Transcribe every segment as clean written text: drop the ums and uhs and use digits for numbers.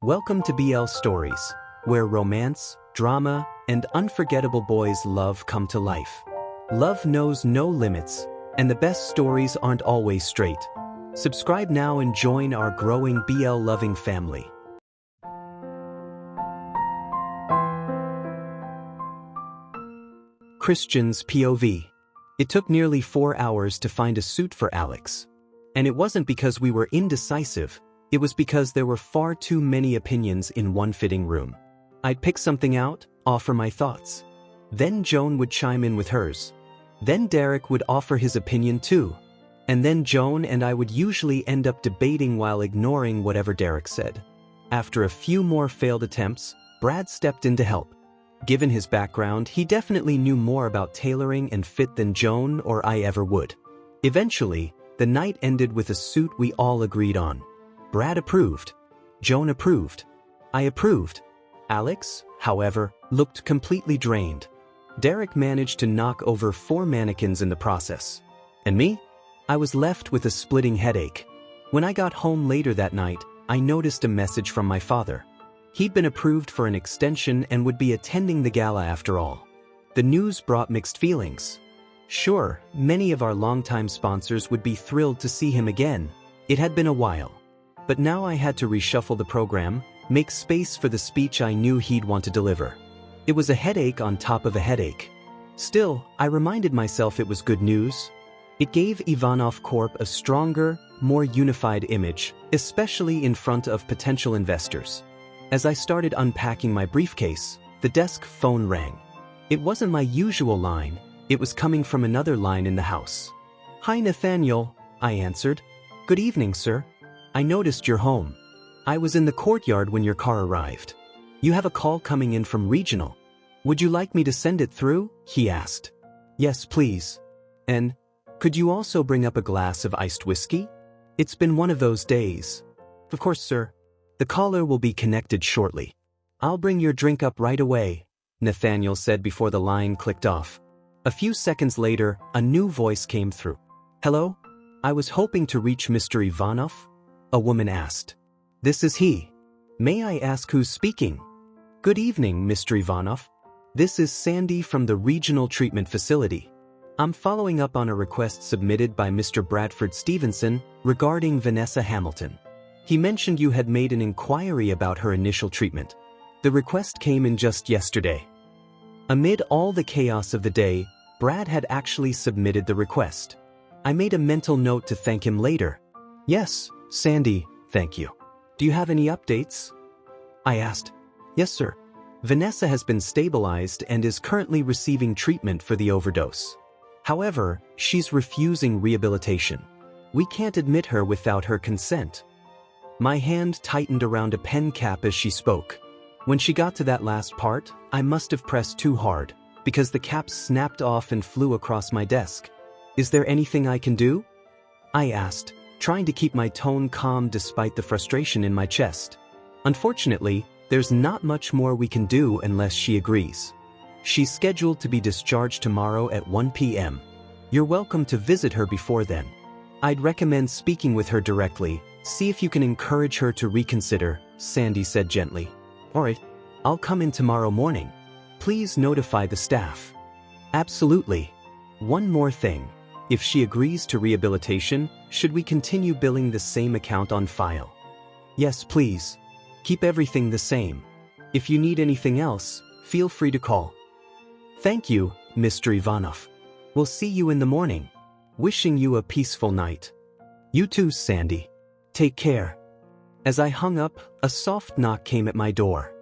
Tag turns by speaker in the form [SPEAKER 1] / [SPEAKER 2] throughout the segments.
[SPEAKER 1] Welcome to BL Stories, where romance, drama, and unforgettable boys' love come to life. Love knows no limits, and the best stories aren't always straight. Subscribe now and join our growing BL-loving family. Christian's POV. It took nearly 4 hours to find a suit for Alex. And it wasn't because we were indecisive. It was because there were far too many opinions in one fitting room. I'd pick something out, offer my thoughts. Then Joan would chime in with hers. Then Derek would offer his opinion too. And then Joan and I would usually end up debating while ignoring whatever Derek said. After a few more failed attempts, Brad stepped in to help. Given his background, he definitely knew more about tailoring and fit than Joan or I ever would. Eventually, the night ended with a suit we all agreed on. Brad approved. Joan approved. I approved. Alex, however, looked completely drained. Derek managed to knock over 4 mannequins in the process. And me? I was left with a splitting headache. When I got home later that night, I noticed a message from my father. He'd been approved for an extension and would be attending the gala after all. The news brought mixed feelings. Sure, many of our longtime sponsors would be thrilled to see him again. It had been a while. But now I had to reshuffle the program, make space for the speech I knew he'd want to deliver. It was a headache on top of a headache. Still, I reminded myself it was good news. It gave Ivanov Corp a stronger, more unified image, especially in front of potential investors. As I started unpacking my briefcase, the desk phone rang. It wasn't my usual line, it was coming from another line in the house. "Hi Nathaniel," I answered. "Good evening, sir. I noticed you're home. I was in the courtyard when your car arrived. You have a call coming in from Regional. Would you like me to send it through?" he asked. "Yes, please. And could you also bring up a glass of iced whiskey? It's been one of those days." "Of course, sir. The caller will be connected shortly. I'll bring your drink up right away," Nathaniel said before the line clicked off. A few seconds later, a new voice came through. "Hello? I was hoping to reach Mr. Ivanov?" a woman asked. "This is he. May I ask who's speaking?" "Good evening, Mr. Ivanov. This is Sandy from the Regional Treatment Facility. I'm following up on a request submitted by Mr. Bradford Stevenson regarding Vanessa Hamilton. He mentioned you had made an inquiry about her initial treatment. The request came in just yesterday." Amid all the chaos of the day, Brad had actually submitted the request. I made a mental note to thank him later. "Yes, Sandy, thank you. Do you have any updates?" I asked. "Yes, sir. Vanessa has been stabilized and is currently receiving treatment for the overdose. However, she's refusing rehabilitation. We can't admit her without her consent." My hand tightened around a pen cap as she spoke. When she got to that last part, I must have pressed too hard, because the cap snapped off and flew across my desk. "Is there anything I can do?" I asked, trying to keep my tone calm despite the frustration in my chest. "Unfortunately, there's not much more we can do unless she agrees. She's scheduled to be discharged tomorrow at 1 p.m. You're welcome to visit her before then. I'd recommend speaking with her directly. See if you can encourage her to reconsider," Sandy said gently. "All right, I'll come in tomorrow morning. Please notify the staff." "Absolutely. One more thing. If she agrees to rehabilitation, should we continue billing the same account on file?" "Yes, please. Keep everything the same. If you need anything else, feel free to call." "Thank you, Mr. Ivanov. We'll see you in the morning. Wishing you a peaceful night." "You too, Sandy. Take care." As I hung up, a soft knock came at my door.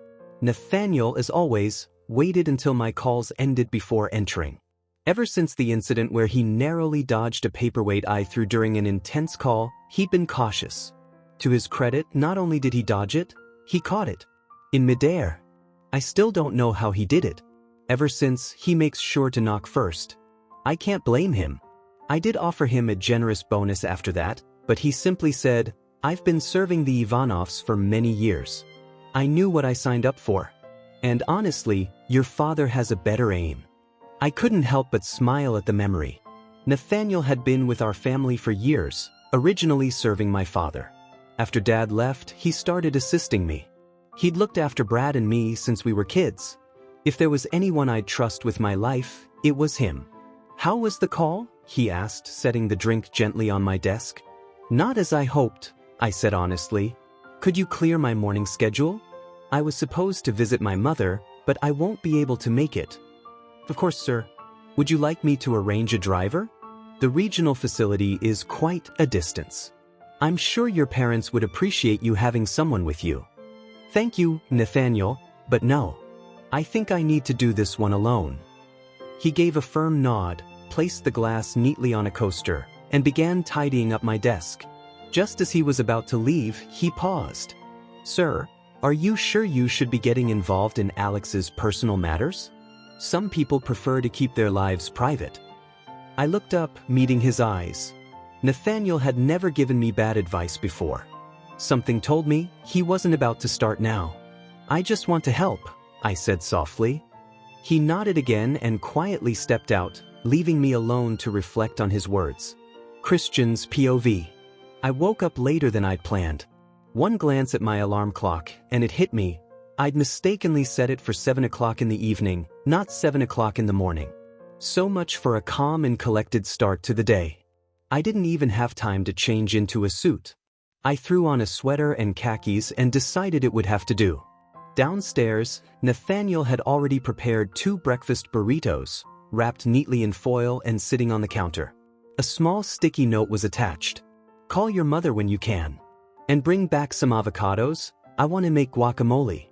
[SPEAKER 1] Nathaniel, as always, waited until my calls ended before entering. Ever since the incident where he narrowly dodged a paperweight I threw during an intense call, he'd been cautious. To his credit, not only did he dodge it, he caught it. In midair. I still don't know how he did it. Ever since, he makes sure to knock first. I can't blame him. I did offer him a generous bonus after that, but he simply said, "I've been serving the Ivanovs for many years. I knew what I signed up for. And honestly, your father has a better aim." I couldn't help but smile at the memory. Nathaniel had been with our family for years, originally serving my father. After Dad left, he started assisting me. He'd looked after Brad and me since we were kids. If there was anyone I'd trust with my life, it was him. "How was the call?" he asked, setting the drink gently on my desk. "Not as I hoped," I said honestly. "Could you clear my morning schedule? I was supposed to visit my mother, but I won't be able to make it." "Of course, sir. Would you like me to arrange a driver? The regional facility is quite a distance. I'm sure your parents would appreciate you having someone with you." "Thank you, Nathaniel, but no. I think I need to do this one alone." He gave a firm nod, placed the glass neatly on a coaster, and began tidying up my desk. Just as he was about to leave, he paused. "Sir, are you sure you should be getting involved in Alex's personal matters? Some people prefer to keep their lives private." I looked up, meeting his eyes. Nathaniel had never given me bad advice before. Something told me he wasn't about to start now. "I just want to help," I said softly. He nodded again and quietly stepped out, leaving me alone to reflect on his words. Christian's POV. I woke up later than I'd planned. One glance at my alarm clock, and it hit me. I'd mistakenly set it for 7 o'clock in the evening, not 7 o'clock in the morning. So much for a calm and collected start to the day. I didn't even have time to change into a suit. I threw on a sweater and khakis and decided it would have to do. Downstairs, Nathaniel had already prepared 2 breakfast burritos, wrapped neatly in foil and sitting on the counter. A small sticky note was attached. "Call your mother when you can. And bring back some avocados. I want to make guacamole."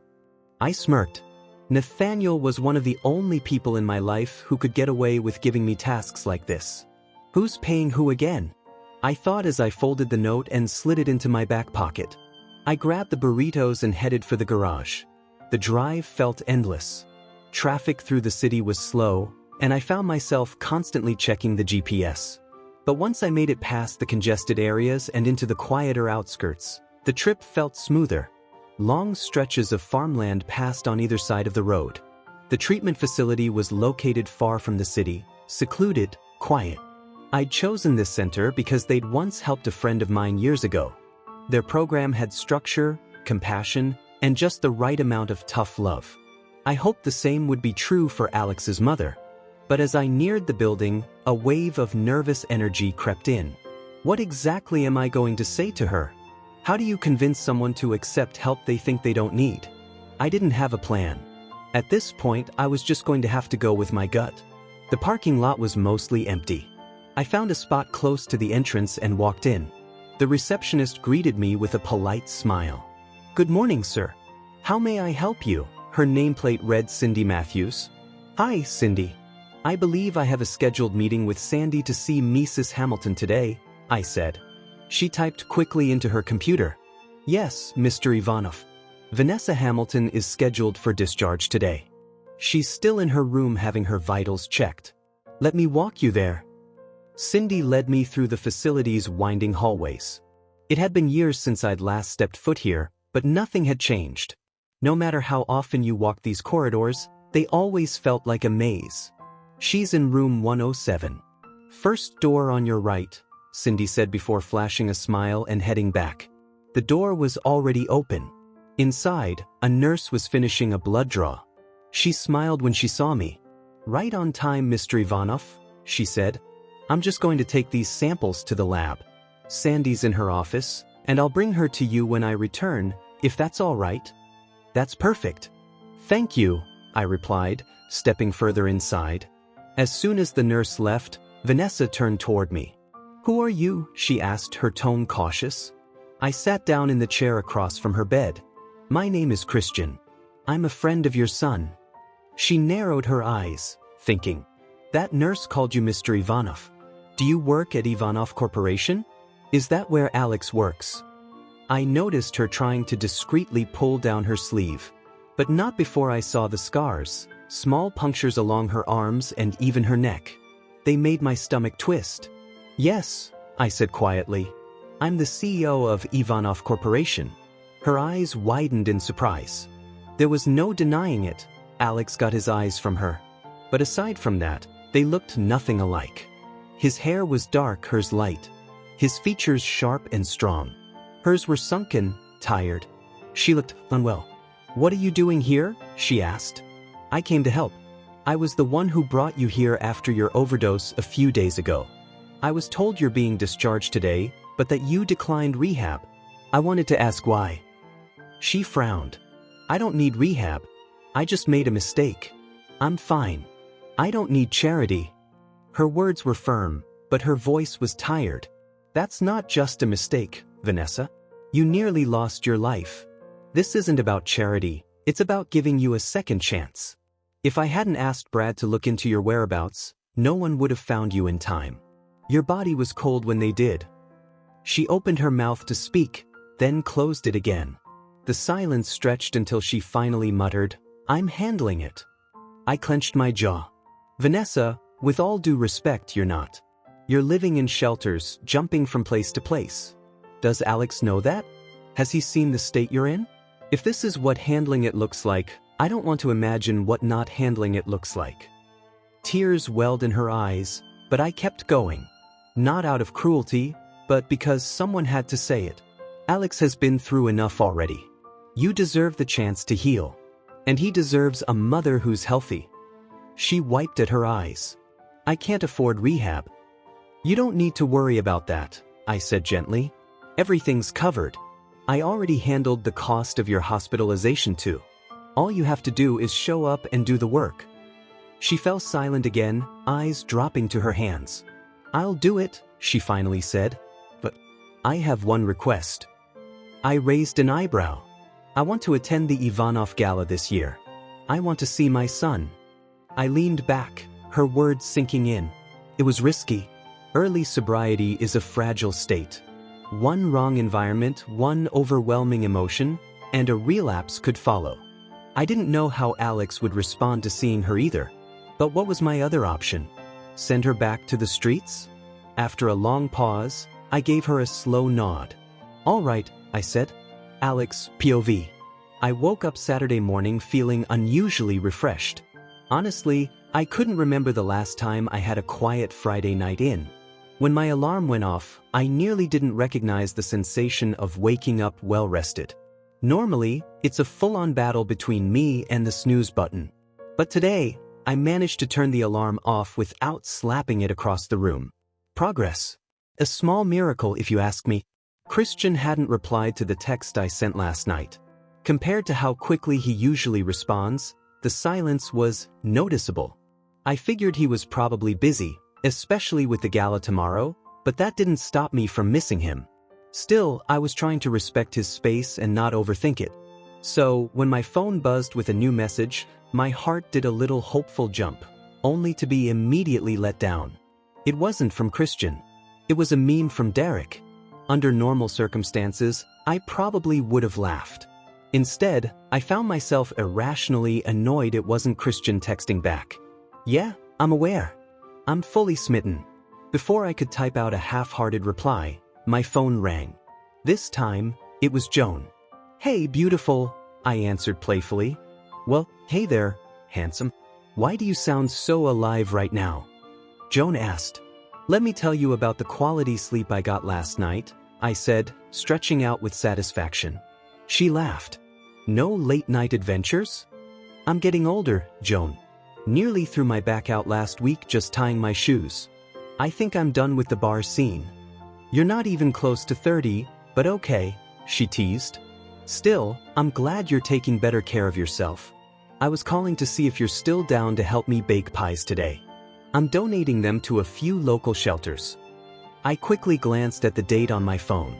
[SPEAKER 1] I smirked. Nathaniel was one of the only people in my life who could get away with giving me tasks like this. Who's paying who again? I thought as I folded the note and slid it into my back pocket. I grabbed the burritos and headed for the garage. The drive felt endless. Traffic through the city was slow, and I found myself constantly checking the GPS. But once I made it past the congested areas and into the quieter outskirts, the trip felt smoother. Long stretches of farmland passed on either side of the road. The treatment facility was located far from the city, secluded, quiet. I'd chosen this center because they'd once helped a friend of mine years ago. Their program had structure, compassion, and just the right amount of tough love. I hoped the same would be true for Alex's mother. But as I neared the building, a wave of nervous energy crept in. What exactly am I going to say to her? How do you convince someone to accept help they think they don't need? I didn't have a plan. At this point, I was just going to have to go with my gut. The parking lot was mostly empty. I found a spot close to the entrance and walked in. The receptionist greeted me with a polite smile. "Good morning, sir. How may I help you?" Her nameplate read Cindy Matthews. "Hi, Cindy. I believe I have a scheduled meeting with Sandy to see Mrs. Hamilton today," I said. She typed quickly into her computer. "Yes, Mr. Ivanov. Vanessa Hamilton is scheduled for discharge today. She's still in her room having her vitals checked. Let me walk you there." Cindy led me through the facility's winding hallways. It had been years since I'd last stepped foot here, but nothing had changed. No matter how often you walked these corridors, they always felt like a maze. "She's in room 107. First door on your right," Cindy said before flashing a smile and heading back. The door was already open. Inside, a nurse was finishing a blood draw. She smiled when she saw me. "Right on time, Mr. Ivanov," she said. "I'm just going to take these samples to the lab. Sandy's in her office, and I'll bring her to you when I return, if that's all right." "That's perfect." "Thank you," I replied, stepping further inside. As soon as the nurse left, Vanessa turned toward me. "Who are you?" she asked, her tone cautious. I sat down in the chair across from her bed. "My name is Christian. I'm a friend of your son." She narrowed her eyes, thinking. "That nurse called you Mr. Ivanov. Do you work at Ivanov Corporation? Is that where Alex works?" I noticed her trying to discreetly pull down her sleeve, but not before I saw the scars, small punctures along her arms and even her neck. They made my stomach twist. "Yes," I said quietly. "I'm the CEO of Ivanov Corporation." Her eyes widened in surprise. There was no denying it. Alex got his eyes from her. But aside from that, they looked nothing alike. His hair was dark, hers light. His features sharp and strong. Hers were sunken, tired. She looked unwell. "What are you doing here?" she asked. "I came to help. I was the one who brought you here after your overdose a few days ago. I was told you're being discharged today, but that you declined rehab. I wanted to ask why." She frowned. "I don't need rehab. I just made a mistake. I'm fine. I don't need charity." Her words were firm, but her voice was tired. "That's not just a mistake, Vanessa. You nearly lost your life. This isn't about charity, it's about giving you a second chance. If I hadn't asked Brad to look into your whereabouts, no one would have found you in time. Your body was cold when they did." She opened her mouth to speak, then closed it again. The silence stretched until she finally muttered, "I'm handling it." I clenched my jaw. "Vanessa, with all due respect, you're not. You're living in shelters, jumping from place to place. Does Alex know that? Has he seen the state you're in? If this is what handling it looks like, I don't want to imagine what not handling it looks like." Tears welled in her eyes, but I kept going. Not out of cruelty, but because someone had to say it. "Alex has been through enough already. You deserve the chance to heal. And he deserves a mother who's healthy." She wiped at her eyes. "I can't afford rehab." "You don't need to worry about that," I said gently. "Everything's covered. I already handled the cost of your hospitalization too. All you have to do is show up and do the work." She fell silent again, eyes dropping to her hands. "I'll do it," she finally said. "But I have one request." I raised an eyebrow. "I want to attend the Ivanov Gala this year. I want to see my son." I leaned back, her words sinking in. It was risky. Early sobriety is a fragile state. One wrong environment, one overwhelming emotion, and a relapse could follow. I didn't know how Alex would respond to seeing her either. But what was my other option? Send her back to the streets? After a long pause, I gave her a slow nod. "All right," I said. "Alex, POV. I woke up Saturday morning feeling unusually refreshed. Honestly, I couldn't remember the last time I had a quiet Friday night in. When my alarm went off, I nearly didn't recognize the sensation of waking up well-rested. Normally, it's a full-on battle between me and the snooze button. But today, I managed to turn the alarm off without slapping it across the room. Progress. A small miracle if you ask me. Christian hadn't replied to the text I sent last night. Compared to how quickly he usually responds, the silence was noticeable. I figured he was probably busy, especially with the gala tomorrow, but that didn't stop me from missing him. Still, I was trying to respect his space and not overthink it. So, when my phone buzzed with a new message, my heart did a little hopeful jump, only to be immediately let down. It wasn't from Christian. It was a meme from Derek. Under normal circumstances, I probably would have laughed. Instead, I found myself irrationally annoyed it wasn't Christian texting back. "Yeah, I'm aware. I'm fully smitten." Before I could type out a half-hearted reply, my phone rang. This time, it was Joan. "Hey, beautiful," I answered playfully. "Well, hey there, handsome. Why do you sound so alive right now?" Joan asked. "Let me tell you about the quality sleep I got last night," I said, stretching out with satisfaction. She laughed. "No late-night adventures?" "I'm getting older, Joan. Nearly threw my back out last week just tying my shoes. I think I'm done with the bar scene." "You're not even close to 30, but okay," she teased. "Still, I'm glad you're taking better care of yourself. I was calling to see if you're still down to help me bake pies today. I'm donating them to a few local shelters." I quickly glanced at the date on my phone.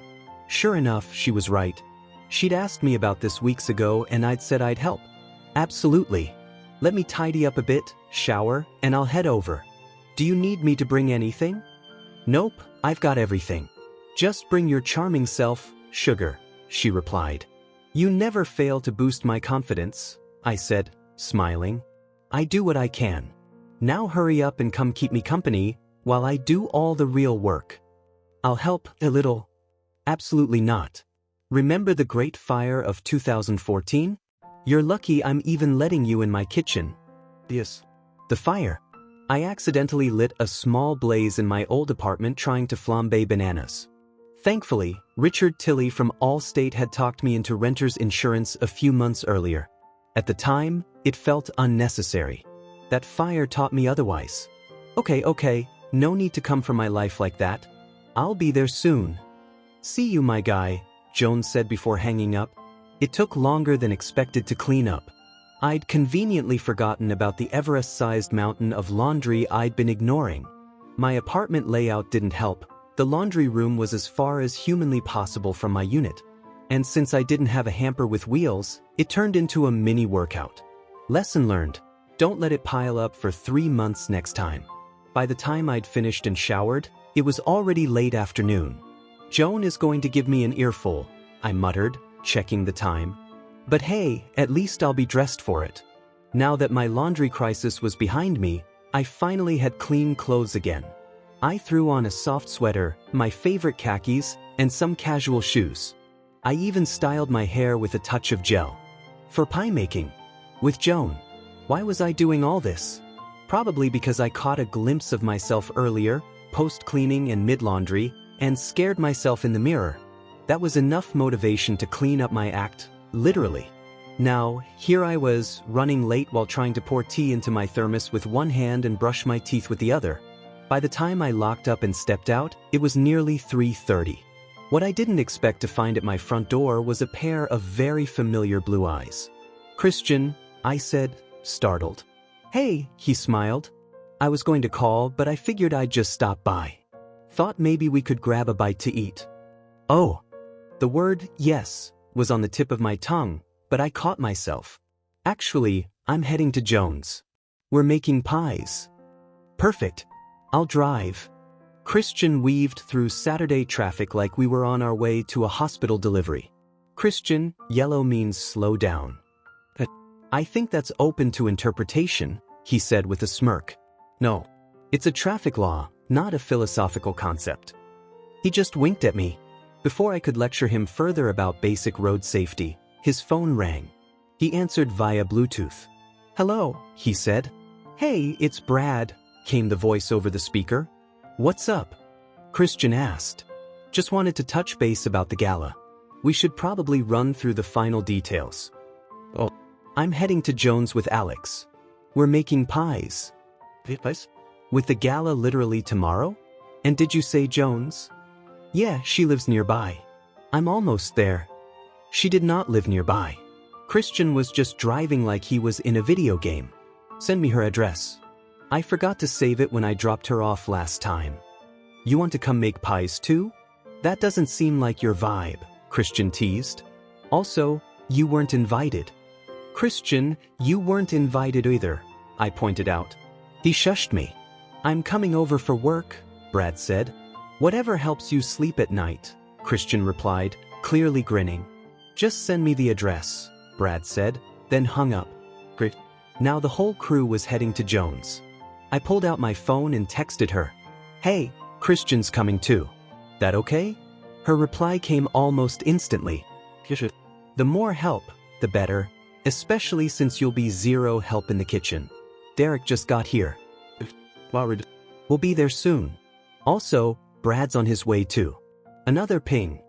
[SPEAKER 1] Sure enough, she was right. She'd asked me about this weeks ago and I'd said I'd help. "Absolutely. Let me tidy up a bit, shower, and I'll head over. Do you need me to bring anything?" "Nope, I've got everything. Just bring your charming self, sugar," she replied. "You never fail to boost my confidence," I said, smiling. "I do what I can. Now hurry up and come keep me company while I do all the real work." "I'll help a little." "Absolutely not. Remember the Great Fire of 2014? You're lucky I'm even letting you in my kitchen." "Yes." "The fire. I accidentally lit a small blaze in my old apartment trying to flambe bananas. Thankfully, Richard Tilley from Allstate had talked me into renter's insurance a few months earlier. At the time, it felt unnecessary. That fire taught me otherwise. Okay, no need to come for my life like that. I'll be there soon. See you, my guy, Jones said before hanging up. It took longer than expected to clean up. I'd conveniently forgotten about the Everest-sized mountain of laundry I'd been ignoring. My apartment layout didn't help. The laundry room was as far as humanly possible from my unit. And since I didn't have a hamper with wheels, it turned into a mini workout. Lesson learned. Don't let it pile up for 3 months next time. By the time I'd finished and showered, it was already late afternoon. Joan is going to give me an earful, I muttered, checking the time. But hey, at least I'll be dressed for it. Now that my laundry crisis was behind me, I finally had clean clothes again. I threw on a soft sweater, my favorite khakis, and some casual shoes. I even styled my hair with a touch of gel. For pie making. With Joan. Why was I doing all this? Probably because I caught a glimpse of myself earlier, post-cleaning and mid-laundry, and scared myself in the mirror. That was enough motivation to clean up my act, literally. Now, here I was, running late while trying to pour tea into my thermos with one hand and brush my teeth with the other. By the time I locked up and stepped out, it was nearly 3:30. What I didn't expect to find at my front door was a pair of very familiar blue eyes. "Christian," I said, startled. "Hey," he smiled. "I was going to call, but I figured I'd just stop by. Thought maybe we could grab a bite to eat." Oh. The word "yes" was on the tip of my tongue, but I caught myself. "Actually, I'm heading to Jones. We're making pies." "Perfect. I'll drive." Christian weaved through Saturday traffic like we were on our way to a hospital delivery. Christian, yellow means slow down. "I think that's open to interpretation," he said with a smirk. "No. It's a traffic law, not a philosophical concept." He just winked at me. Before I could lecture him further about basic road safety, his phone rang. He answered via Bluetooth. "Hello," he said. "Hey, it's Brad," came the voice over the speaker. "What's up?" Christian asked. "Just wanted to touch base about the gala. We should probably run through the final details." "Oh, I'm heading to Jones with Alex. We're making pies." "Pies? With the gala literally tomorrow? And did you say Jones?" "Yeah, she lives nearby." "I'm almost there." She did not live nearby. Christian was just driving like he was in a video game. "Send me her address. I forgot to save it when I dropped her off last time." "You want to come make pies too? That doesn't seem like your vibe," Christian teased. "Also, you weren't invited." "Christian, you weren't invited either," I pointed out. He shushed me. "I'm coming over for work," Brad said. "Whatever helps you sleep at night," Christian replied, clearly grinning. "Just send me the address," Brad said, then hung up. Great. Now the whole crew was heading to Jones. I pulled out my phone and texted her. "Hey, Christian's coming too. That okay?" Her reply came almost instantly. "The more help, the better, especially since you'll be zero help in the kitchen. Derek just got here. We'll be there soon. Also, Brad's on his way too." Another ping.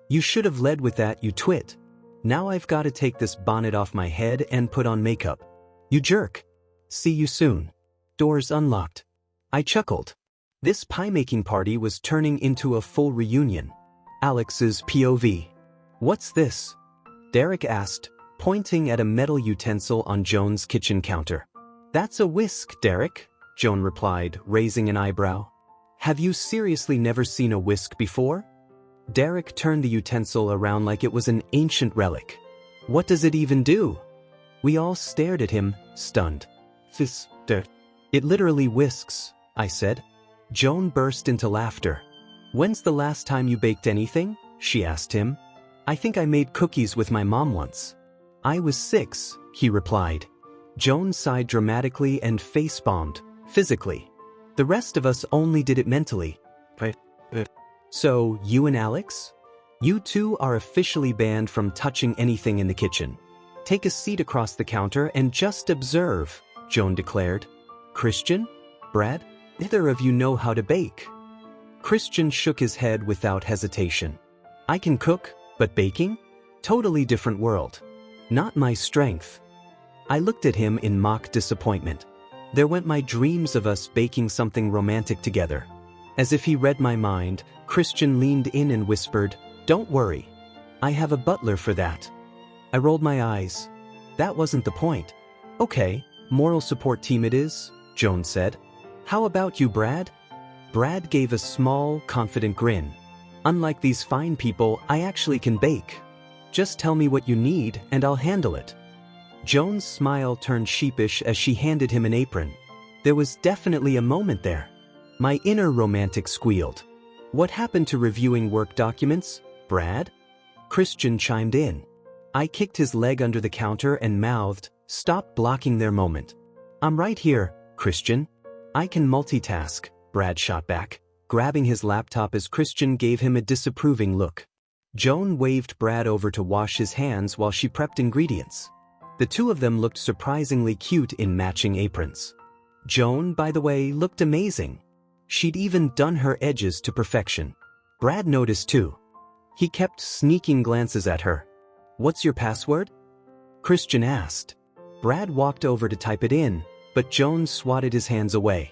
[SPEAKER 1] "You should have led with that, you twit. Now I've got to take this bonnet off my head and put on makeup. You jerk. See you soon." Doors unlocked. I chuckled. This pie-making party was turning into a full reunion. Alex's POV. "What's this?" Derek asked, pointing at a metal utensil on Joan's kitchen counter. "That's a whisk, Derek," Joan replied, raising an eyebrow. "Have you seriously never seen a whisk before?" Derek turned the utensil around like it was an ancient relic. "What does it even do?" We all stared at him, stunned. "It literally whisks," I said. Joan burst into laughter. "When's the last time you baked anything?" she asked him. "I think I made cookies with my mom once." "I was 6, he replied. Joan sighed dramatically and face-bombed, physically. The rest of us only did it mentally. "So, you and Alex? You two are officially banned from touching anything in the kitchen. Take a seat across the counter and just observe," Joan declared. "Christian? Brad? Neither of you know how to bake." Christian shook his head without hesitation. I can cook, but baking? Totally different world. Not my strength. I looked at him in mock disappointment. There went my dreams of us baking something romantic together. As if he read my mind, Christian leaned in and whispered, "Don't worry. I have a butler for that." I rolled my eyes. That wasn't the point. "Okay, moral support team it is," Joan said. "How about you, Brad?" Brad gave a small, confident grin. "Unlike these fine people, I actually can bake. Just tell me what you need and I'll handle it." Joan's smile turned sheepish as she handed him an apron. There was definitely a moment there. My inner romantic squealed. "What happened to reviewing work documents, Brad?" Christian chimed in. I kicked his leg under the counter and mouthed, "Stop blocking their moment." "I'm right here, Christian. I can multitask," Brad shot back, grabbing his laptop as Christian gave him a disapproving look. Joan waved Brad over to wash his hands while she prepped ingredients. The two of them looked surprisingly cute in matching aprons. Joan, by the way, looked amazing. She'd even done her edges to perfection. Brad noticed too. He kept sneaking glances at her. "What's your password?" Christian asked. Brad walked over to type it in, but Joan swatted his hands away.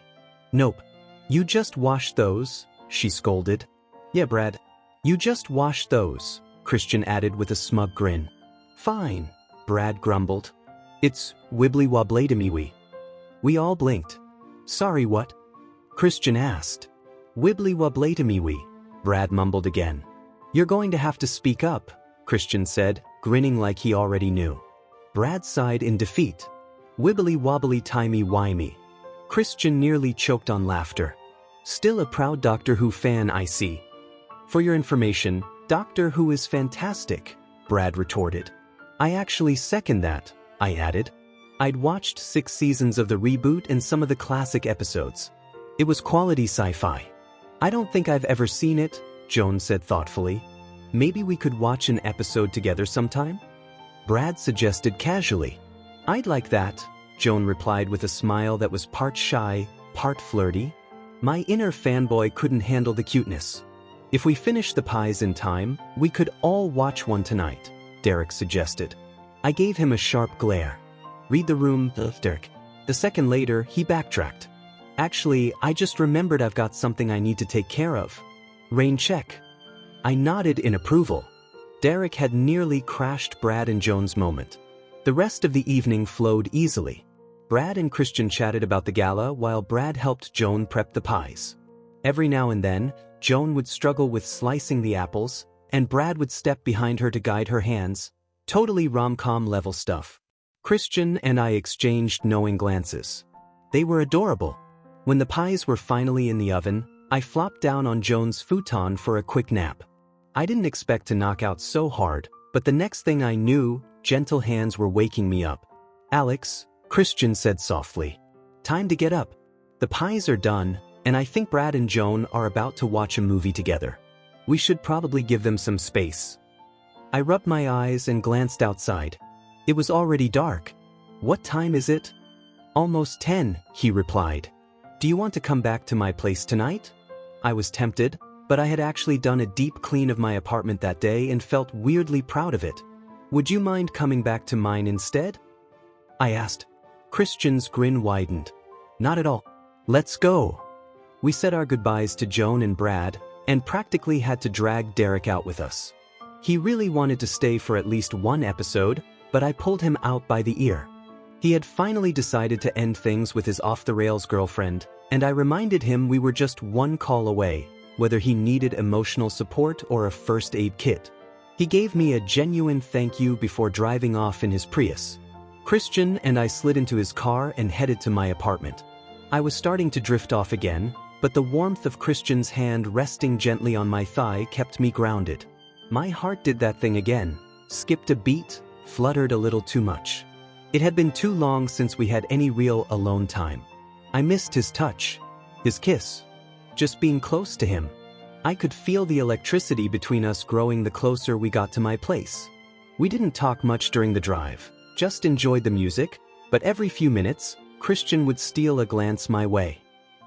[SPEAKER 1] "Nope. You just washed those," she scolded. "Yeah, Brad. You just washed those," Christian added with a smug grin. "Fine," Brad grumbled. "It's wibbly-wobbly-to-me-wee." We all blinked. "Sorry, what?" Christian asked. "Wibbly-wobbly-to-me-wee," Brad mumbled again. "You're going to have to speak up," Christian said, grinning like he already knew. Brad sighed in defeat. "Wibbly-wobbly-timey-wimey." Christian nearly choked on laughter. "Still a proud Doctor Who fan, I see." "For your information, Doctor Who is fantastic," Brad retorted. "I actually second that," I added. I'd watched 6 seasons of the reboot and some of the classic episodes. It was quality sci-fi. "I don't think I've ever seen it," Joan said thoughtfully. "Maybe we could watch an episode together sometime?" Brad suggested casually. "I'd like that," Joan replied with a smile that was part shy, part flirty. My inner fanboy couldn't handle the cuteness. "If we finish the pies in time, we could all watch one tonight," Derek suggested. I gave him a sharp glare. "Read the room, Derek." The second later, he backtracked. "Actually, I just remembered I've got something I need to take care of." "Rain check." I nodded in approval. Derek had nearly crashed Brad and Joan's moment. The rest of the evening flowed easily. Brad and Christian chatted about the gala while Brad helped Joan prep the pies. Every now and then, Joan would struggle with slicing the apples, and Brad would step behind her to guide her hands. Totally rom-com level stuff. Christian and I exchanged knowing glances. They were adorable. When the pies were finally in the oven, I flopped down on Joan's futon for a quick nap. I didn't expect to knock out so hard, but the next thing I knew, gentle hands were waking me up. "Alex," Christian said softly. "Time to get up. The pies are done, and I think Brad and Joan are about to watch a movie together. We should probably give them some space." I rubbed my eyes and glanced outside. It was already dark. "What time is it?" "Almost 10, he replied. "Do you want to come back to my place tonight?" I was tempted, but I had actually done a deep clean of my apartment that day and felt weirdly proud of it. "Would you mind coming back to mine instead?" I asked. Christian's grin widened. "Not at all. Let's go." We said our goodbyes to Joan and Brad, and practically had to drag Derek out with us. He really wanted to stay for at least one episode, but I pulled him out by the ear. He had finally decided to end things with his off-the-rails girlfriend, and I reminded him we were just one call away, whether he needed emotional support or a first aid kit. He gave me a genuine thank you before driving off in his Prius. Christian and I slid into his car and headed to my apartment. I was starting to drift off again, but the warmth of Christian's hand resting gently on my thigh kept me grounded. My heart did that thing again, skipped a beat, fluttered a little too much. It had been too long since we had any real alone time. I missed his touch, his kiss, just being close to him. I could feel the electricity between us growing the closer we got to my place. We didn't talk much during the drive, just enjoyed the music, but every few minutes, Christian would steal a glance my way.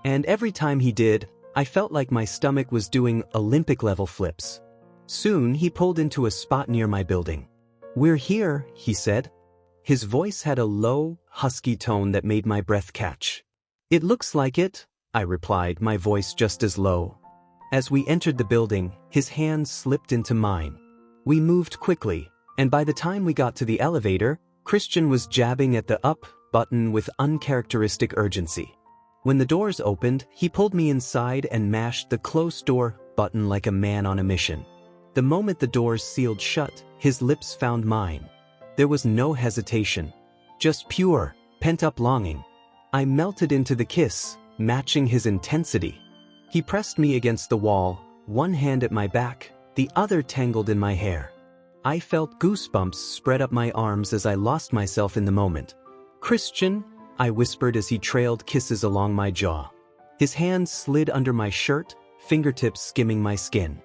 [SPEAKER 1] And every time he did, I felt like my stomach was doing Olympic-level flips. Soon, he pulled into a spot near my building. "We're here," he said. His voice had a low, husky tone that made my breath catch. "It looks like it," I replied, my voice just as low. As we entered the building, his hand slipped into mine. We moved quickly, and by the time we got to the elevator, Christian was jabbing at the up button with uncharacteristic urgency. When the doors opened, he pulled me inside and mashed the close door button like a man on a mission. The moment the doors sealed shut, his lips found mine. There was no hesitation, just pure, pent-up longing. I melted into the kiss, matching his intensity. He pressed me against the wall, one hand at my back, the other tangled in my hair. I felt goosebumps spread up my arms as I lost myself in the moment. "Christian," I whispered as he trailed kisses along my jaw. His hands slid under my shirt, fingertips skimming my skin.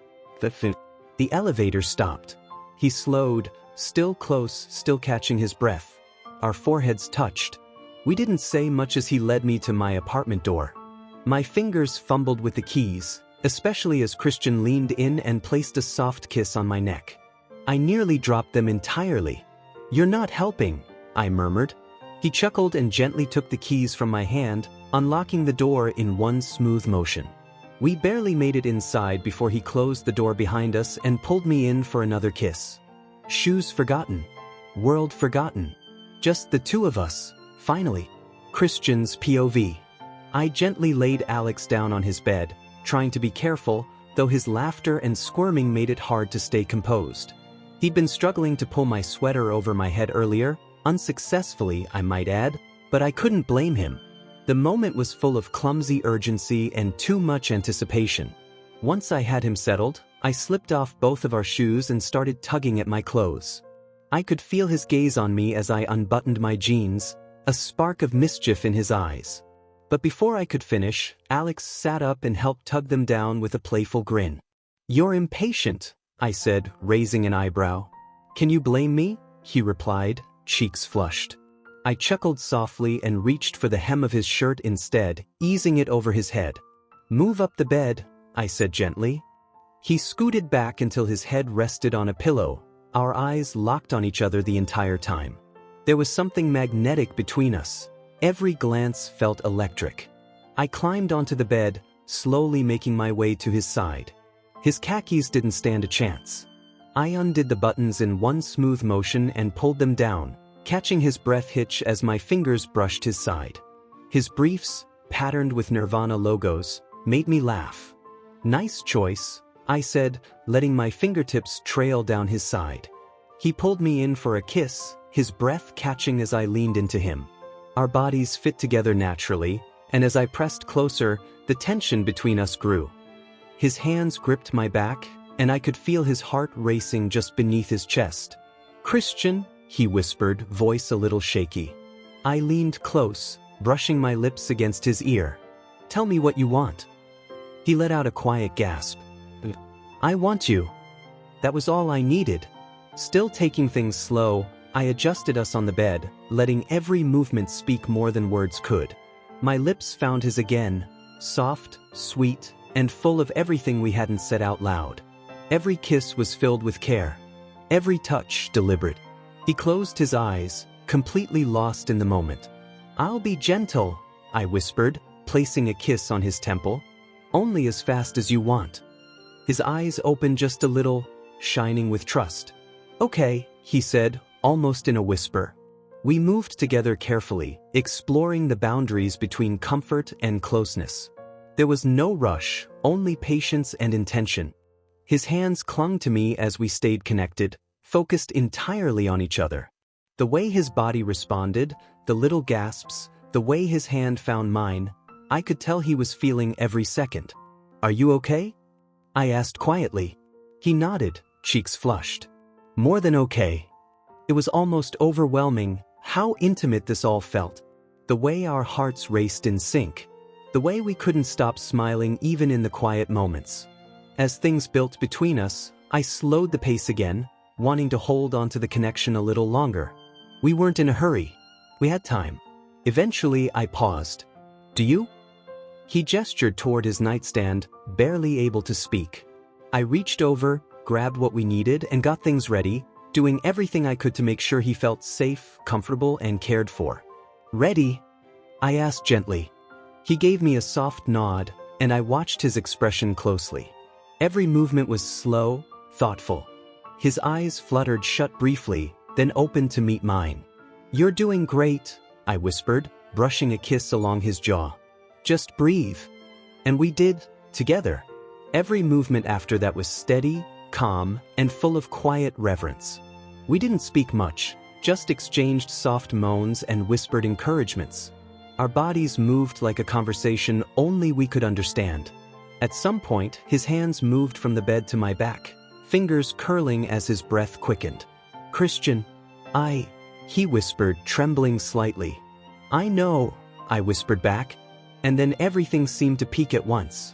[SPEAKER 1] The elevator stopped. He slowed, still close, still catching his breath. Our foreheads touched. We didn't say much as he led me to my apartment door. My fingers fumbled with the keys, especially as Christian leaned in and placed a soft kiss on my neck. I nearly dropped them entirely. "You're not helping," I murmured. He chuckled and gently took the keys from my hand, unlocking the door in one smooth motion. We barely made it inside before he closed the door behind us and pulled me in for another kiss. Shoes forgotten. World forgotten. Just the two of us, finally. Christian's POV. I gently laid Alex down on his bed, trying to be careful, though his laughter and squirming made it hard to stay composed. He'd been struggling to pull my sweater over my head earlier, unsuccessfully, I might add, but I couldn't blame him. The moment was full of clumsy urgency and too much anticipation. Once I had him settled, I slipped off both of our shoes and started tugging at my clothes. I could feel his gaze on me as I unbuttoned my jeans, a spark of mischief in his eyes. But before I could finish, Alex sat up and helped tug them down with a playful grin. "You're impatient," I said, raising an eyebrow. "Can you blame me?" he replied, cheeks flushed. I chuckled softly and reached for the hem of his shirt instead, easing it over his head. "Move up the bed," I said gently. He scooted back until his head rested on a pillow, our eyes locked on each other the entire time. There was something magnetic between us. Every glance felt electric. I climbed onto the bed, slowly making my way to his side. His khakis didn't stand a chance. I undid the buttons in one smooth motion and pulled them down, catching his breath hitch as my fingers brushed his side. His briefs, patterned with Nirvana logos, made me laugh. "Nice choice," I said, letting my fingertips trail down his side. He pulled me in for a kiss, his breath catching as I leaned into him. Our bodies fit together naturally, and as I pressed closer, the tension between us grew. His hands gripped my back, and I could feel his heart racing just beneath his chest. "Christian," he whispered, voice a little shaky. I leaned close, brushing my lips against his ear. "Tell me what you want." He let out a quiet gasp. "I want you." That was all I needed. Still taking things slow, I adjusted us on the bed, letting every movement speak more than words could. My lips found his again, soft, sweet, and full of everything we hadn't said out loud. Every kiss was filled with care. Every touch deliberate. He closed his eyes, completely lost in the moment. "I'll be gentle," I whispered, placing a kiss on his temple. "Only as fast as you want." His eyes opened just a little, shining with trust. "Okay," he said, almost in a whisper. We moved together carefully, exploring the boundaries between comfort and closeness. There was no rush, only patience and intention. His hands clung to me as we stayed connected, focused entirely on each other. The way his body responded, the little gasps, the way his hand found mine, I could tell he was feeling every second. "Are you okay?" I asked quietly. He nodded, cheeks flushed. "More than okay." It was almost overwhelming how intimate this all felt. The way our hearts raced in sync. The way we couldn't stop smiling even in the quiet moments. As things built between us, I slowed the pace again, wanting to hold onto the connection a little longer. We weren't in a hurry. We had time. Eventually, I paused. "Do you?" He gestured toward his nightstand, barely able to speak. I reached over, grabbed what we needed, and got things ready, doing everything I could to make sure he felt safe, comfortable, and cared for. "Ready?" I asked gently. He gave me a soft nod, and I watched his expression closely. Every movement was slow, thoughtful. His eyes fluttered shut briefly, then opened to meet mine. "You're doing great," I whispered, brushing a kiss along his jaw. "Just breathe." And we did, together. Every movement after that was steady, calm, and full of quiet reverence. We didn't speak much, just exchanged soft moans and whispered encouragements. Our bodies moved like a conversation only we could understand. At some point, his hands moved from the bed to my back, fingers curling as his breath quickened. "Christian, he whispered, trembling slightly. "I know," I whispered back, and then everything seemed to peak at once.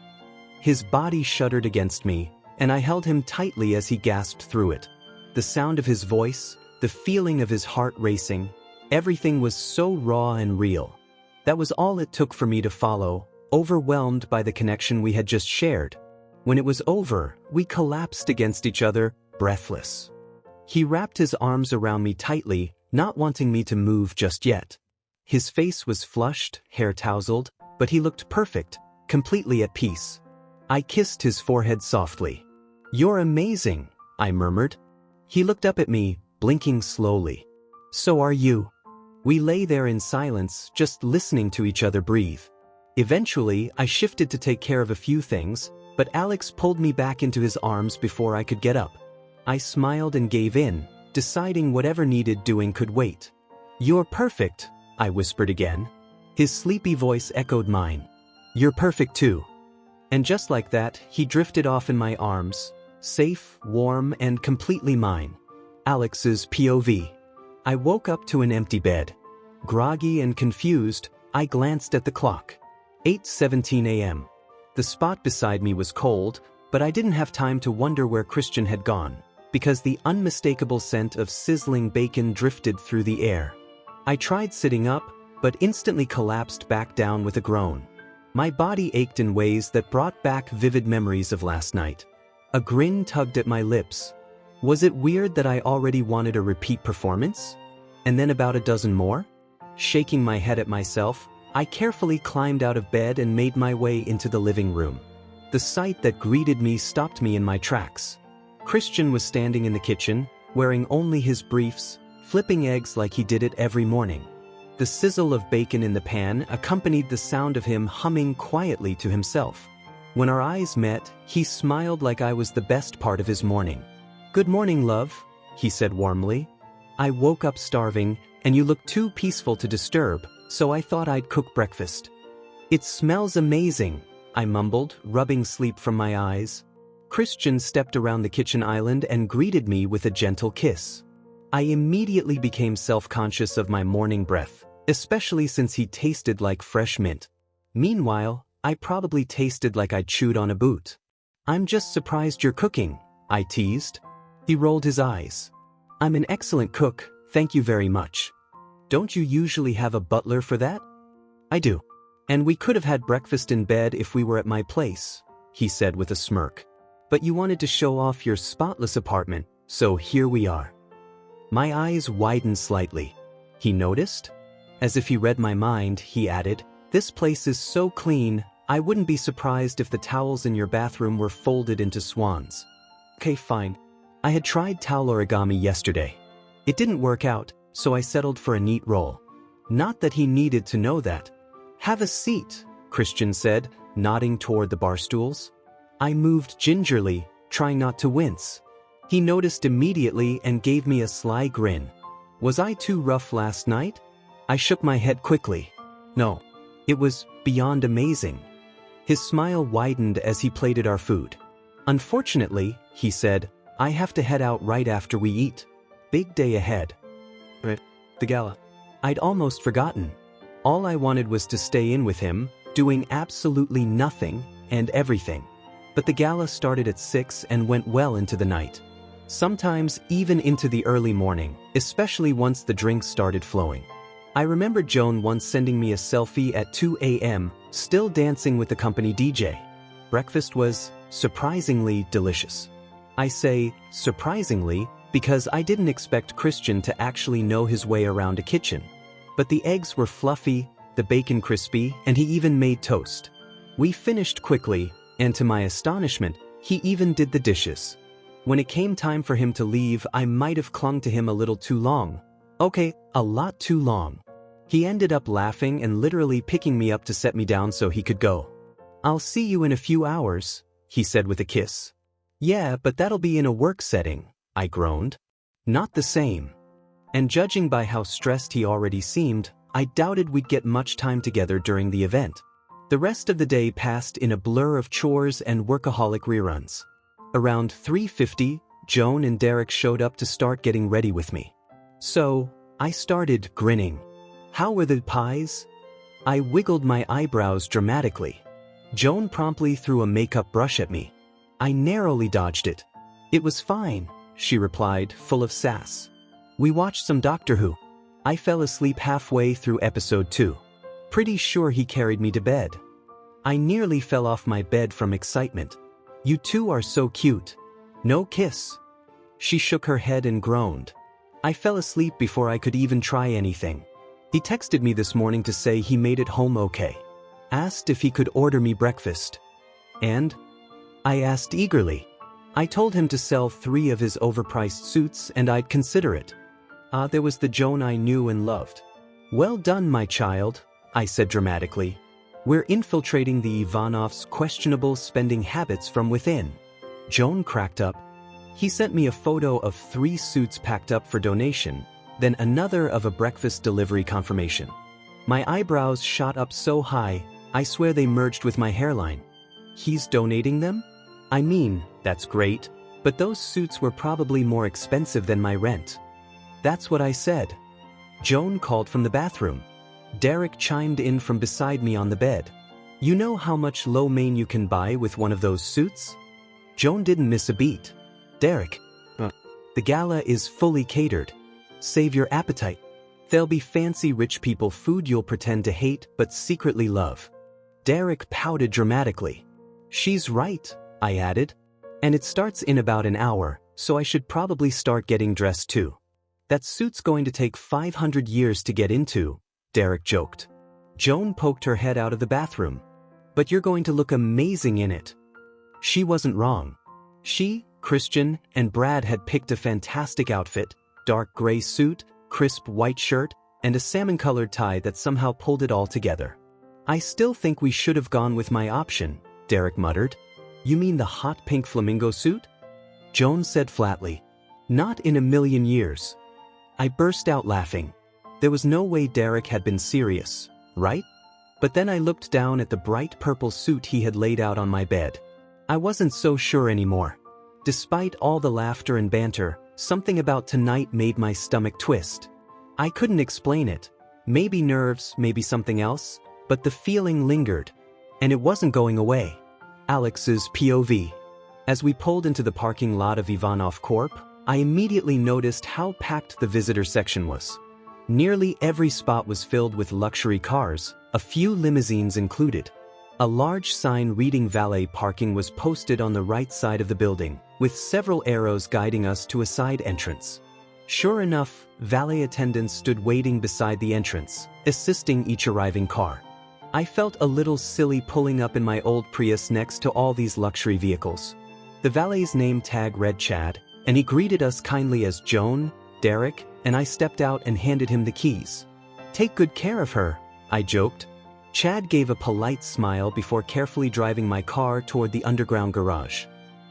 [SPEAKER 1] His body shuddered against me, and I held him tightly as he gasped through it. The sound of his voice, the feeling of his heart racing, everything was so raw and real. That was all it took for me to follow, overwhelmed by the connection we had just shared. When it was over, we collapsed against each other, breathless. He wrapped his arms around me tightly, not wanting me to move just yet. His face was flushed, hair tousled, but he looked perfect, completely at peace. I kissed his forehead softly. "You're amazing," I murmured. He looked up at me, blinking slowly. "So are you." We lay there in silence, just listening to each other breathe. Eventually, I shifted to take care of a few things, but Alex pulled me back into his arms before I could get up. I smiled and gave in, deciding whatever needed doing could wait. "You're perfect," I whispered again. His sleepy voice echoed mine. "You're perfect too." And just like that, he drifted off in my arms, safe, warm, and completely mine. Alex's POV. I woke up to an empty bed. Groggy and confused, I glanced at the clock. 8:17 a.m. The spot beside me was cold, but I didn't have time to wonder where Christian had gone, because the unmistakable scent of sizzling bacon drifted through the air. I tried sitting up, but instantly collapsed back down with a groan. My body ached in ways that brought back vivid memories of last night. A grin tugged at my lips. Was it weird that I already wanted a repeat performance? And then about a dozen more? Shaking my head at myself, I carefully climbed out of bed and made my way into the living room. The sight that greeted me stopped me in my tracks. Christian was standing in the kitchen, wearing only his briefs, flipping eggs like he did it every morning. The sizzle of bacon in the pan accompanied the sound of him humming quietly to himself. When our eyes met, he smiled like I was the best part of his morning. "Good morning, love," he said warmly. "I woke up starving, and you look too peaceful to disturb, so I thought I'd cook breakfast." "It smells amazing," I mumbled, rubbing sleep from my eyes. Christian stepped around the kitchen island and greeted me with a gentle kiss. I immediately became self-conscious of my morning breath, especially since he tasted like fresh mint. Meanwhile, I probably tasted like I'd chewed on a boot. "I'm just surprised you're cooking," I teased. He rolled his eyes. "I'm an excellent cook, thank you very much." "Don't you usually have a butler for that?" "I do. And we could have had breakfast in bed if we were at my place," he said with a smirk. "But you wanted to show off your spotless apartment, so here we are." My eyes widened slightly. He noticed? As if he read my mind, he added, "This place is so clean, I wouldn't be surprised if the towels in your bathroom were folded into swans." "Okay, fine. I had tried towel origami yesterday. It didn't work out, so I settled for a neat roll." Not that he needed to know that. "Have a seat," Christian said, nodding toward the bar stools. I moved gingerly, trying not to wince. He noticed immediately and gave me a sly grin. Was I too rough last night? I shook my head quickly. No, it was beyond amazing. His smile widened as he plated our food. "Unfortunately," he said, "I have to head out right after we eat. Big day ahead." The gala. I'd almost forgotten. All I wanted was to stay in with him, doing absolutely nothing and everything. But the gala started at 6 and went well into the night. Sometimes even into the early morning, especially once the drinks started flowing. I remember Joan once sending me a selfie at 2 a.m., still dancing with the company DJ. Breakfast was surprisingly delicious. I say surprisingly because I didn't expect Christian to actually know his way around a kitchen. But the eggs were fluffy, the bacon crispy, and he even made toast. We finished quickly, and to my astonishment, he even did the dishes. When it came time for him to leave, I might have clung to him a little too long. Okay, a lot too long. He ended up laughing and literally picking me up to set me down so he could go. "I'll see you in a few hours," he said with a kiss. "Yeah, but that'll be in a work setting," I groaned. "Not the same." And judging by how stressed he already seemed, I doubted we'd get much time together during the event. The rest of the day passed in a blur of chores and workaholic reruns. Around 3:50, Joan and Derek showed up to start getting ready with me. So, I started grinning. "How were the pies?" I wiggled my eyebrows dramatically. Joan promptly threw a makeup brush at me. I narrowly dodged it. "It was fine," she replied, full of sass. "We watched some Doctor Who. I fell asleep halfway through episode 2. Pretty sure he carried me to bed." I nearly fell off my bed from excitement. "You two are so cute. No kiss." She shook her head and groaned. I fell asleep before I could even try anything. He texted me this morning to say he made it home okay. Asked if he could order me breakfast. And? I asked eagerly. I told him to sell 3 of his overpriced suits and I'd consider it. There was the Joan I knew and loved. "Well done, my child," I said dramatically. "We're infiltrating the Ivanovs' questionable spending habits from within." Joan cracked up. He sent me a photo of 3 suits packed up for donation, then another of a breakfast delivery confirmation. My eyebrows shot up so high, I swear they merged with my hairline. He's donating them? I mean, that's great, but those suits were probably more expensive than my rent. That's what I said. Joan called from the bathroom. Derek chimed in from beside me on the bed. "You know how much lo mein you can buy with one of those suits?" Joan didn't miss a beat. "Derek, the gala is fully catered. Save your appetite. There'll be fancy rich people food you'll pretend to hate but secretly love." Derek pouted dramatically. "She's right," I added. "And it starts in about an hour, so I should probably start getting dressed too." "That suit's going to take 500 years to get into," Derek joked. Joan poked her head out of the bathroom. "But you're going to look amazing in it." She wasn't wrong. She, Christian, and Brad had picked a fantastic outfit, dark gray suit, crisp white shirt, and a salmon-colored tie that somehow pulled it all together. "I still think we should have gone with my option," Derek muttered. "You mean the hot pink flamingo suit?" Joan said flatly. "Not in a million years." I burst out laughing. There was no way Derek had been serious, right? But then I looked down at the bright purple suit he had laid out on my bed. I wasn't so sure anymore. Despite all the laughter and banter, something about tonight made my stomach twist. I couldn't explain it. Maybe nerves, maybe something else, but the feeling lingered. And it wasn't going away. Alex's POV. As we pulled into the parking lot of Ivanov Corp., I immediately noticed how packed the visitor section was. Nearly every spot was filled with luxury cars, a few limousines included. A large sign reading valet parking was posted on the right side of the building, with several arrows guiding us to a side entrance. Sure enough, valet attendants stood waiting beside the entrance, assisting each arriving car. I felt a little silly pulling up in my old Prius next to all these luxury vehicles. The valet's name tag read Chad, and he greeted us kindly as Joan, Derek, and I stepped out and handed him the keys. "Take good care of her," I joked. Chad gave a polite smile before carefully driving my car toward the underground garage.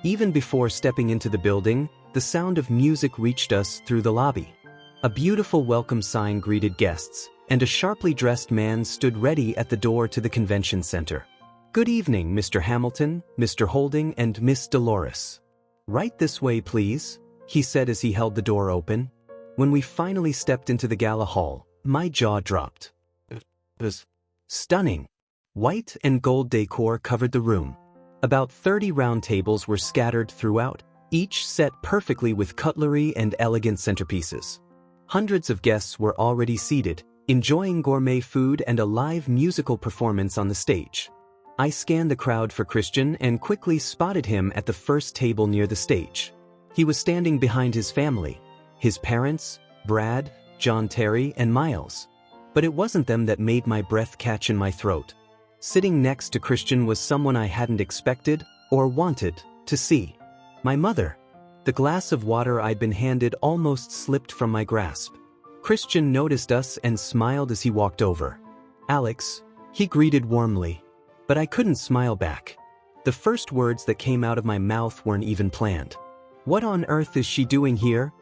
[SPEAKER 1] Even before stepping into the building, the sound of music reached us through the lobby. A beautiful welcome sign greeted guests, and a sharply dressed man stood ready at the door to the convention center. "Good evening, Mr. Hamilton, Mr. Holding, and Miss Dolores. Right this way, please," he said as he held the door open. When we finally stepped into the gala hall, my jaw dropped. It was stunning. White and gold decor covered the room. About 30 round tables were scattered throughout, each set perfectly with cutlery and elegant centerpieces. Hundreds of guests were already seated, enjoying gourmet food and a live musical performance on the stage. I scanned the crowd for Christian and quickly spotted him at the first table near the stage. He was standing behind his family, his parents, Brad, John Terry, and Miles. But it wasn't them that made my breath catch in my throat. Sitting next to Christian was someone I hadn't expected or wanted to see. My mother. The glass of water I'd been handed almost slipped from my grasp. Christian noticed us and smiled as he walked over. "Alex," he greeted warmly. But I couldn't smile back. The first words that came out of my mouth weren't even planned. "What on earth is she doing here?"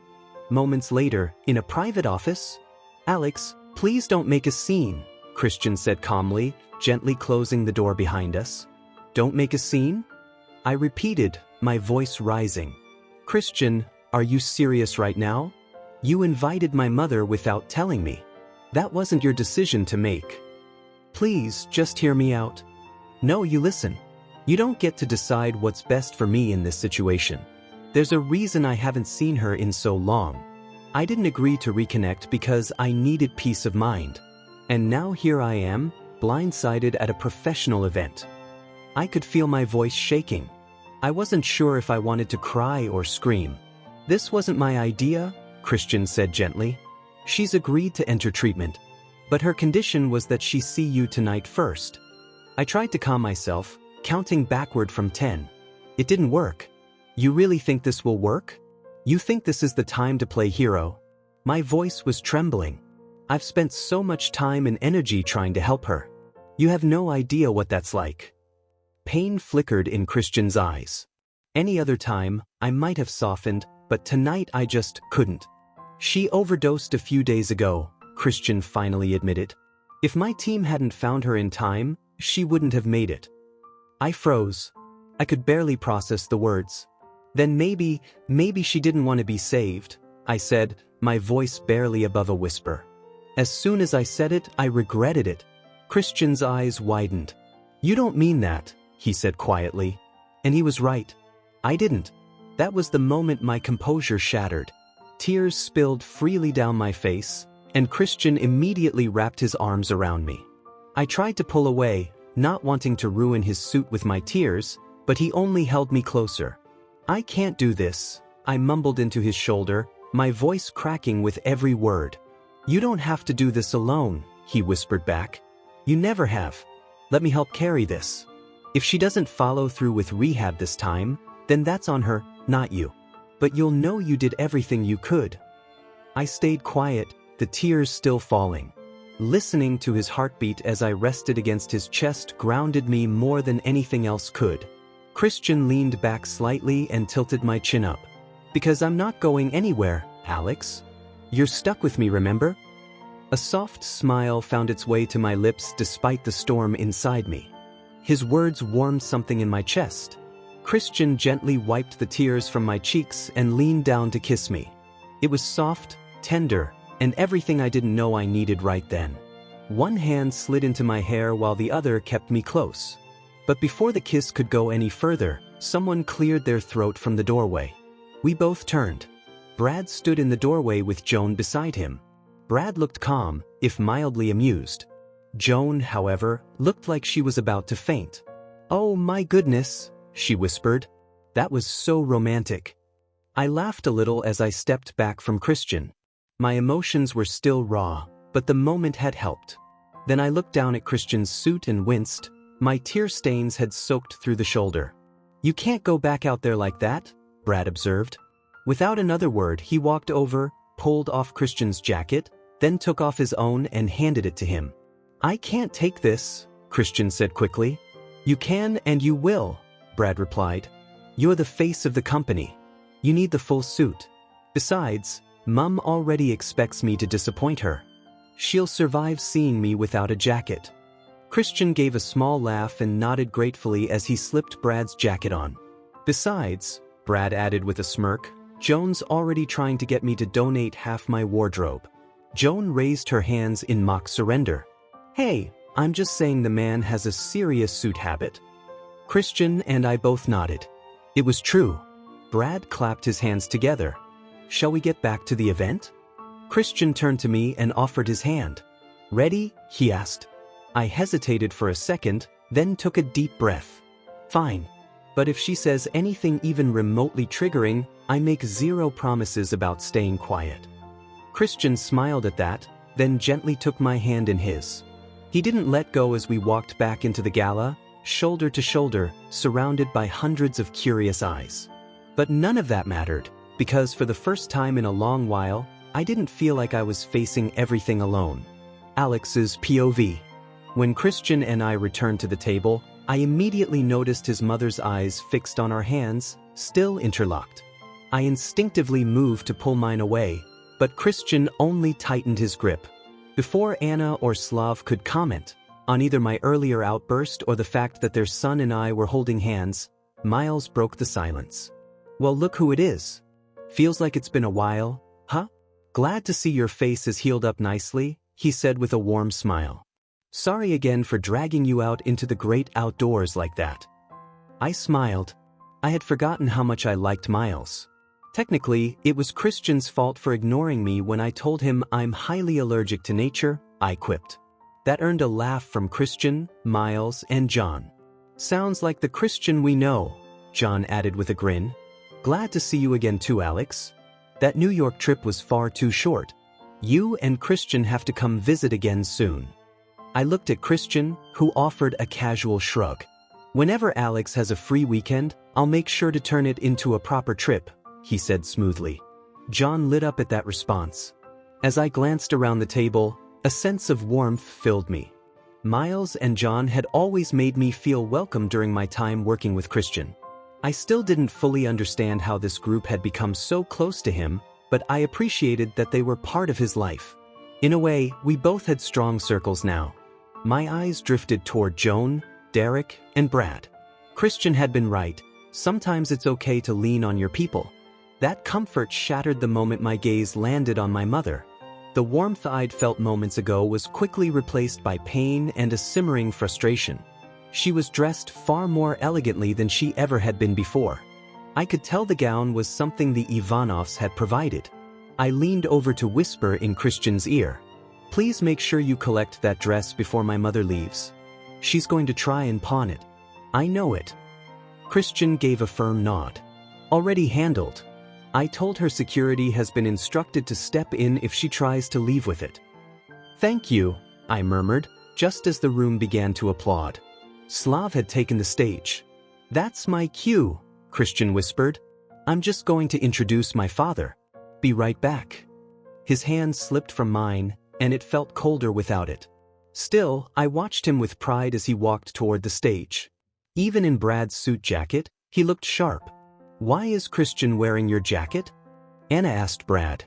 [SPEAKER 1] Moments later, in a private office. "Alex, please don't make a scene," Christian said calmly, gently closing the door behind us. "Don't make a scene?" I repeated, my voice rising. "Christian, are you serious right now? You invited my mother without telling me. That wasn't your decision to make. Please, just hear me out." "No, you listen. You don't get to decide what's best for me in this situation. There's a reason I haven't seen her in so long. I didn't agree to reconnect because I needed peace of mind. And now here I am, blindsided at a professional event." I could feel my voice shaking. I wasn't sure if I wanted to cry or scream. "This wasn't my idea," Christian said gently. "She's agreed to enter treatment. But her condition was that she see you tonight first." I tried to calm myself, counting backward from 10. "It didn't work. You really think this will work? You think this is the time to play hero?" My voice was trembling. "I've spent so much time and energy trying to help her. You have no idea what that's like." Pain flickered in Christian's eyes. Any other time, I might have softened, but tonight I just couldn't. "She overdosed a few days ago," Christian finally admitted. "If my team hadn't found her in time, she wouldn't have made it." I froze. I could barely process the words. "Then maybe she didn't want to be saved," I said, my voice barely above a whisper. As soon as I said it, I regretted it. Christian's eyes widened. "You don't mean that," he said quietly. And he was right. I didn't. That was the moment my composure shattered. Tears spilled freely down my face, and Christian immediately wrapped his arms around me. I tried to pull away, not wanting to ruin his suit with my tears, but he only held me closer. "I can't do this," I mumbled into his shoulder, my voice cracking with every word. "You don't have to do this alone," he whispered back. "You never have. Let me help carry this. If she doesn't follow through with rehab this time, then that's on her, not you. But you'll know you did everything you could." I stayed quiet, the tears still falling. Listening to his heartbeat as I rested against his chest grounded me more than anything else could. Christian leaned back slightly and tilted my chin up. "Because I'm not going anywhere, Alex. You're stuck with me, remember?" A soft smile found its way to my lips despite the storm inside me. His words warmed something in my chest. Christian gently wiped the tears from my cheeks and leaned down to kiss me. It was soft, tender, and everything I didn't know I needed right then. One hand slid into my hair while the other kept me close. But before the kiss could go any further, someone cleared their throat from the doorway. We both turned. Brad stood in the doorway with Joan beside him. Brad looked calm, if mildly amused. Joan, however, looked like she was about to faint. "Oh my goodness," she whispered. "That was so romantic." I laughed a little as I stepped back from Christian. My emotions were still raw, but the moment had helped. Then I looked down at Christian's suit and winced. My tear stains had soaked through the shoulder. "You can't go back out there like that," Brad observed. Without another word, he walked over, pulled off Christian's jacket, then took off his own and handed it to him. "I can't take this," Christian said quickly. "You can and you will," Brad replied. "You're the face of the company. You need the full suit. Besides, Mum already expects me to disappoint her. She'll survive seeing me without a jacket." Christian gave a small laugh and nodded gratefully as he slipped Brad's jacket on. "Besides," Brad added with a smirk, "Joan's already trying to get me to donate half my wardrobe." Joan raised her hands in mock surrender. "Hey, I'm just saying the man has a serious suit habit." Christian and I both nodded. It was true. Brad clapped his hands together. "Shall we get back to the event?" Christian turned to me and offered his hand. Ready? He asked. I hesitated for a second, then took a deep breath. Fine. But if she says anything even remotely triggering, I make zero promises about staying quiet. Christian smiled at that, then gently took my hand in his. He didn't let go as we walked back into the gala, shoulder to shoulder, surrounded by hundreds of curious eyes. But none of that mattered, because for the first time in a long while, I didn't feel like I was facing everything alone. Alex's POV. When Christian and I returned to the table, I immediately noticed his mother's eyes fixed on our hands, still interlocked. I instinctively moved to pull mine away, but Christian only tightened his grip. Before Anna or Slav could comment on either my earlier outburst or the fact that their son and I were holding hands, Miles broke the silence. Well, look who it is. Feels like it's been a while, huh? Glad to see your face has healed up nicely, he said with a warm smile. Sorry again for dragging you out into the great outdoors like that. I smiled. I had forgotten how much I liked Miles. Technically, it was Christian's fault for ignoring me when I told him I'm highly allergic to nature, I quipped. That earned a laugh from Christian, Miles, and John. Sounds like the Christian we know, John added with a grin. Glad to see you again too, Alex. That New York trip was far too short. You and Christian have to come visit again soon. I looked at Christian, who offered a casual shrug. Whenever Alex has a free weekend, I'll make sure to turn it into a proper trip, he said smoothly. John lit up at that response. As I glanced around the table, a sense of warmth filled me. Miles and John had always made me feel welcome during my time working with Christian. I still didn't fully understand how this group had become so close to him, but I appreciated that they were part of his life. In a way, we both had strong circles now. My eyes drifted toward Joan, Derek, and Brad. Christian had been right. Sometimes it's okay to lean on your people. That comfort shattered the moment my gaze landed on my mother. The warmth I'd felt moments ago was quickly replaced by pain and a simmering frustration. She was dressed far more elegantly than she ever had been before. I could tell the gown was something the Ivanovs had provided. I leaned over to whisper in Christian's ear. Please make sure you collect that dress before my mother leaves. She's going to try and pawn it. I know it. Christian gave a firm nod. Already handled. I told her security has been instructed to step in if she tries to leave with it. Thank you, I murmured, just as the room began to applaud. Slav had taken the stage. That's my cue, Christian whispered. I'm just going to introduce my father. Be right back. His hand slipped from mine, and it felt colder without it. Still, I watched him with pride as he walked toward the stage. Even in Brad's suit jacket, he looked sharp. Why is Christian wearing your jacket? Anna asked Brad.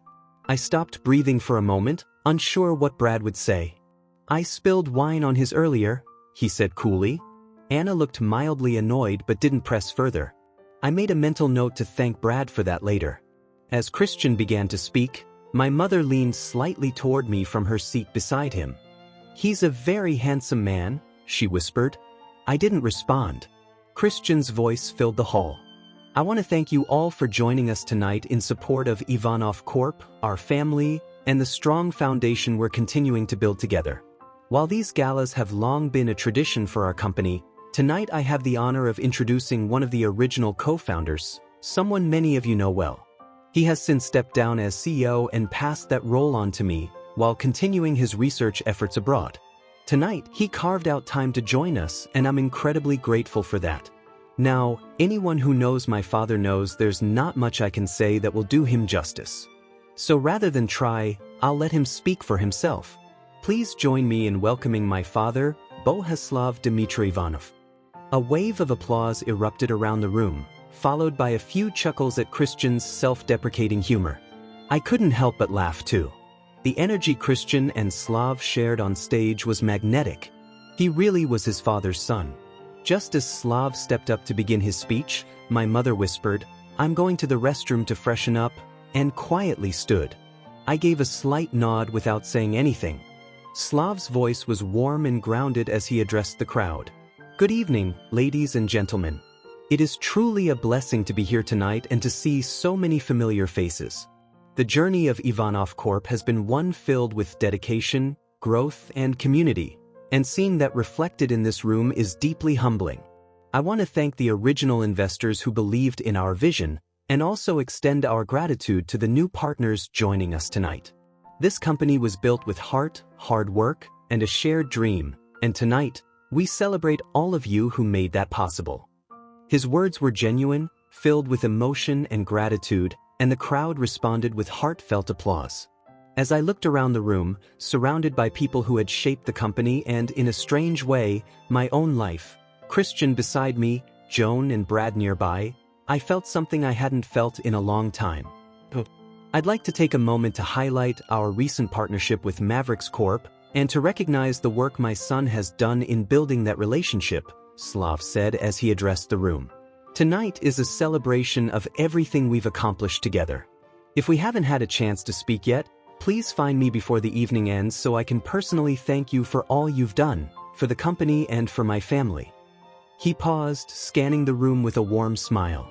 [SPEAKER 1] I stopped breathing for a moment, unsure what Brad would say. I spilled wine on his earlier, he said coolly. Anna looked mildly annoyed but didn't press further. I made a mental note to thank Brad for that later. As Christian began to speak, my mother leaned slightly toward me from her seat beside him. He's a very handsome man, she whispered. I didn't respond. Christian's voice filled the hall. I want to thank you all for joining us tonight in support of Ivanov Corp., our family, and the strong foundation we're continuing to build together. While these galas have long been a tradition for our company, tonight I have the honor of introducing one of the original co-founders, someone many of you know well. He has since stepped down as CEO and passed that role on to me, while continuing his research efforts abroad. Tonight, he carved out time to join us, and I'm incredibly grateful for that. Now, anyone who knows my father knows there's not much I can say that will do him justice. So rather than try, I'll let him speak for himself. Please join me in welcoming my father, Bohuslav Dmitry Ivanov. A wave of applause erupted around the room, followed by a few chuckles at Christian's self-deprecating humor. I couldn't help but laugh too. The energy Christian and Slav shared on stage was magnetic. He really was his father's son. Just as Slav stepped up to begin his speech, my mother whispered, "I'm going to the restroom to freshen up," and quietly stood. I gave a slight nod without saying anything. Slav's voice was warm and grounded as he addressed the crowd. Good evening, ladies and gentlemen. It is truly a blessing to be here tonight and to see so many familiar faces. The journey of Ivanov Corp has been one filled with dedication, growth, and community, and seeing that reflected in this room is deeply humbling. I want to thank the original investors who believed in our vision, and also extend our gratitude to the new partners joining us tonight. This company was built with heart, hard work, and a shared dream, and tonight, we celebrate all of you who made that possible. His words were genuine, filled with emotion and gratitude, and the crowd responded with heartfelt applause. As I looked around the room, surrounded by people who had shaped the company and, in a strange way, my own life, Christian beside me, Joan and Brad nearby, I felt something I hadn't felt in a long time. I'd like to take a moment to highlight our recent partnership with Mavericks Corp and to recognize the work my son has done in building that relationship, Slav said as he addressed the room. Tonight is a celebration of everything we've accomplished together. If we haven't had a chance to speak yet, please find me before the evening ends so I can personally thank you for all you've done, for the company and for my family. He paused, scanning the room with a warm smile.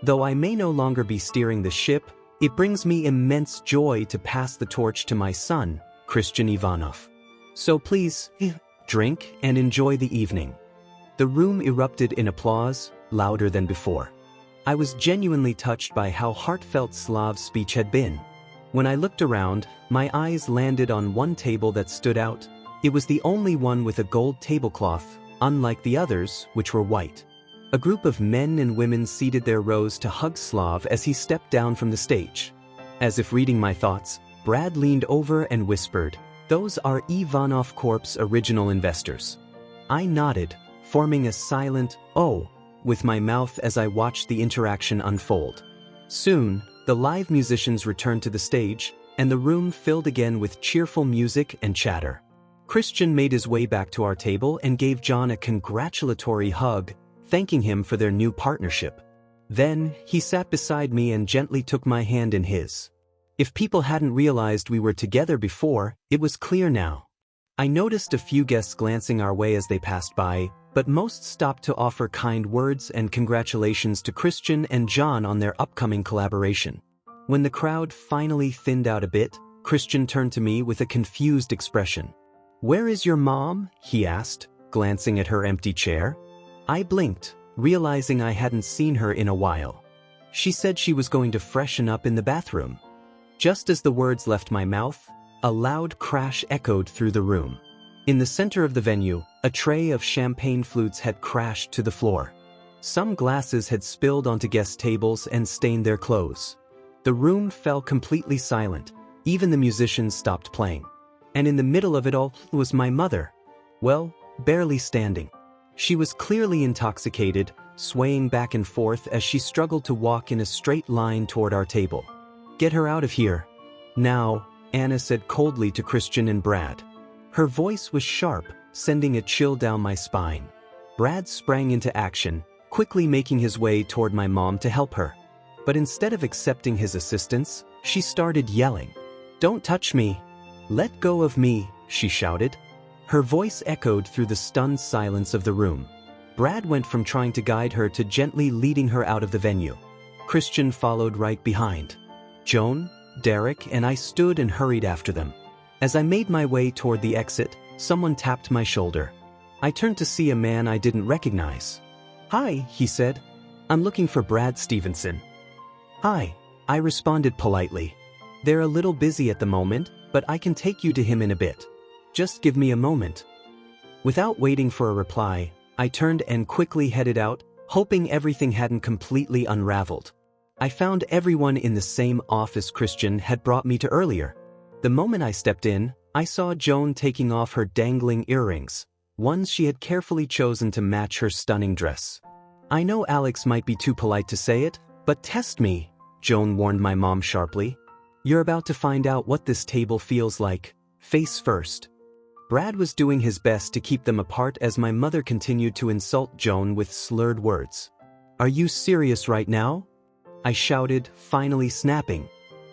[SPEAKER 1] Though I may no longer be steering the ship, it brings me immense joy to pass the torch to my son, Christian Ivanov. So please, drink and enjoy the evening. The room erupted in applause, louder than before. I was genuinely touched by how heartfelt Slav's speech had been. When I looked around, my eyes landed on one table that stood out. It was the only one with a gold tablecloth, unlike the others, which were white. A group of men and women seated their rows to hug Slav as he stepped down from the stage. As if reading my thoughts, Brad leaned over and whispered, "Those are Ivanov Corp's original investors." I nodded, forming a silent "oh" with my mouth as I watched the interaction unfold. Soon, the live musicians returned to the stage, and the room filled again with cheerful music and chatter. Christian made his way back to our table and gave John a congratulatory hug, thanking him for their new partnership. Then, he sat beside me and gently took my hand in his. If people hadn't realized we were together before, it was clear now. I noticed a few guests glancing our way as they passed by, but most stopped to offer kind words and congratulations to Christian and John on their upcoming collaboration. When the crowd finally thinned out a bit, Christian turned to me with a confused expression. "Where is your mom?" he asked, glancing at her empty chair. I blinked, realizing I hadn't seen her in a while. She said she was going to freshen up in the bathroom. Just as the words left my mouth, a loud crash echoed through the room. In the center of the venue, a tray of champagne flutes had crashed to the floor. Some glasses had spilled onto guest tables and stained their clothes. The room fell completely silent. Even the musicians stopped playing. And in the middle of it all was my mother. Well, barely standing. She was clearly intoxicated, swaying back and forth as she struggled to walk in a straight line toward our table. "Get her out of here." "Now," Anna said coldly to Christian and Brad. Her voice was sharp, sending a chill down my spine. Brad sprang into action, quickly making his way toward my mom to help her. But instead of accepting his assistance, she started yelling. "Don't touch me! Let go of me!" she shouted. Her voice echoed through the stunned silence of the room. Brad went from trying to guide her to gently leading her out of the venue. Christian followed right behind. Joan, Derek, and I stood and hurried after them. As I made my way toward the exit, someone tapped my shoulder. I turned to see a man I didn't recognize. "Hi," he said. "I'm looking for Brad Stevenson." "Hi," I responded politely. "They're a little busy at the moment, but I can take you to him in a bit. Just give me a moment." Without waiting for a reply, I turned and quickly headed out, hoping everything hadn't completely unraveled. I found everyone in the same office Christian had brought me to earlier. The moment I stepped in, I saw Joan taking off her dangling earrings, ones she had carefully chosen to match her stunning dress. "I know Alex might be too polite to say it, but test me," Joan warned my mom sharply. "You're about to find out what this table feels like, face first." Brad was doing his best to keep them apart as my mother continued to insult Joan with slurred words. "Are you serious right now?" I shouted, finally snapping.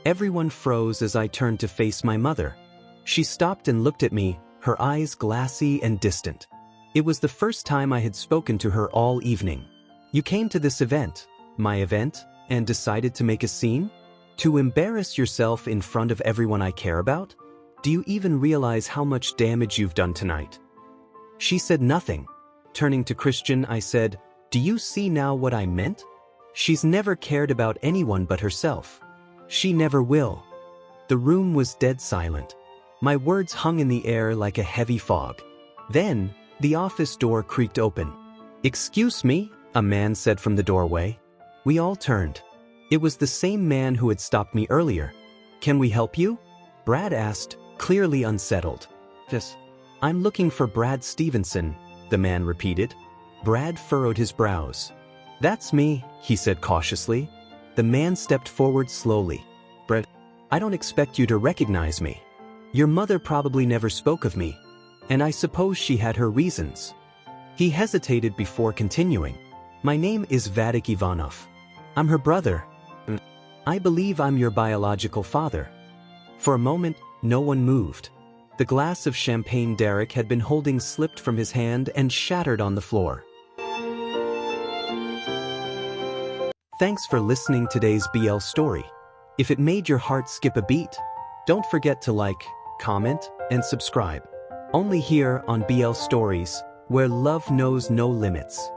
[SPEAKER 1] Everyone froze as I turned to face my mother. She stopped and looked at me, her eyes glassy and distant. It was the first time I had spoken to her all evening. "You came to this event, my event, and decided to make a scene? To embarrass yourself in front of everyone I care about? Do you even realize how much damage you've done tonight? She said nothing. Turning to Christian, I said, do you see now what I meant? She's never cared about anyone but herself. She never will. The room was dead silent. My words hung in the air like a heavy fog. Then, the office door creaked open. Excuse me, a man said from the doorway. We all turned. It was the same man who had stopped me earlier. Can we help you? Brad asked, clearly unsettled. Yes. I'm looking for Brad Stevenson, the man repeated. Brad furrowed his brows. That's me, he said cautiously. The man stepped forward slowly. Brad, I don't expect you to recognize me. Your mother probably never spoke of me, and I suppose she had her reasons. He hesitated before continuing. My name is Vadik Ivanov. I'm her brother. I believe I'm your biological father. For a moment, no one moved. The glass of champagne Derek had been holding slipped from his hand and shattered on the floor. Thanks for listening to today's BL story. If it made your heart skip a beat, don't forget to like, comment, and subscribe. Only here on BL Stories, where love knows no limits.